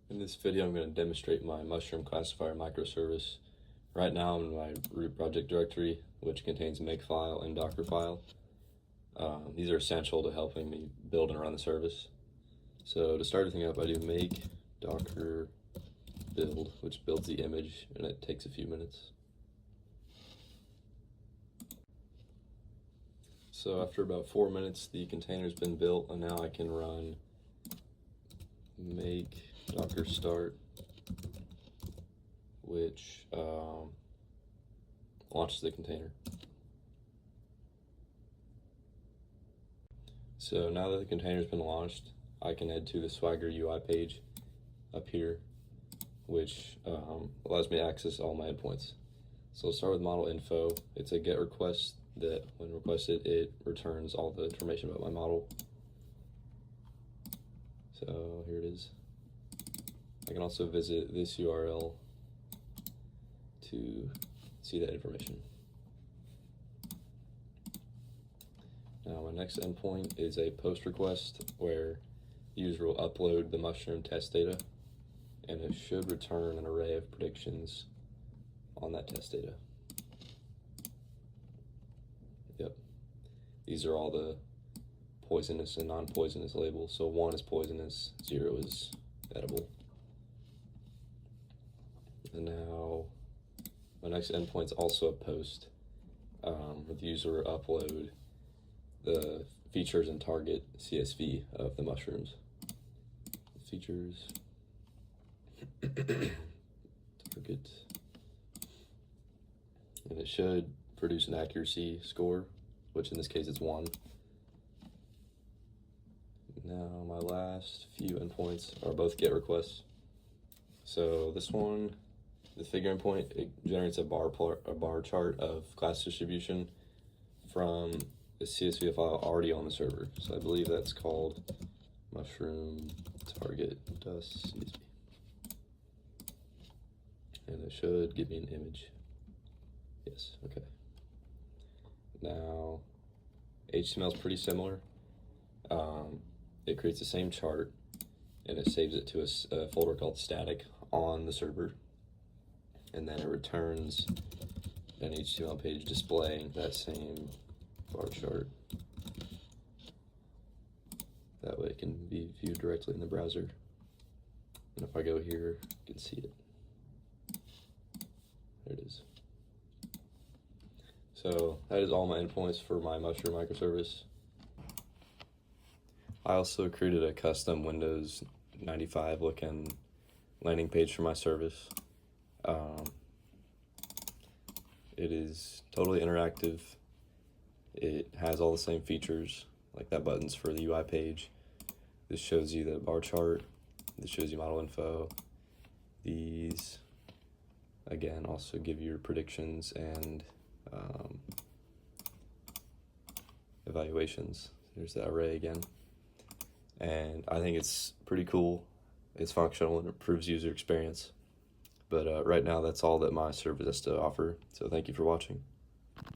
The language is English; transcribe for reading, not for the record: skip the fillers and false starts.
In this video, I'm going to demonstrate my mushroom classifier microservice. Right now, I'm in my root project directory, which contains makefile and dockerfile. These are essential to helping me build and run the service. So to start everything up, I do make docker build, which builds the image, and it takes a few minutes. So after about 4 minutes, the container's been built, and now I can run make docker start, which launches the container. So now that the container's been launched, I can head to the Swagger UI page up here, which allows me to access all my endpoints. So I'll start with model info. It's a GET request that when requested, it returns all the information about my model. So here it is. I can also visit this URL to see that information. Now my next endpoint is a post request where the user will upload the mushroom test data, and it should return an array of predictions on that test data. Yep, these are all the poisonous and non-poisonous labels. So 1 is poisonous, 0 is edible. And now my next endpoint is also a post where the user will upload the features and target CSV of the mushrooms. Features, target, and it should produce an accuracy score, which in this case it's 1. Now my last few endpoints are both GET requests. So this one, the figure endpoint, it generates a bar chart of class distribution from the CSV file already on the server. So I believe that's called mushroom target .csv. And it should give me an image. Yes, okay. Now, HTML is pretty similar. It creates the same chart, and it saves it to a folder called static on the server. And then it returns an HTML page displaying that same bar chart. That way it can be viewed directly in the browser. And if I go here, you can see it. There it is. So that is all my endpoints for my mushroom microservice. I also created a custom Windows 95 looking landing page for my service. It is totally interactive. It has all the same features, like that button's for the UI page. This shows you the bar chart. This shows you model info. These, again, also give you your predictions and evaluations. There's the array again. And I think it's pretty cool. It's functional and improves user experience. But right now, that's all that my service has to offer. So thank you for watching.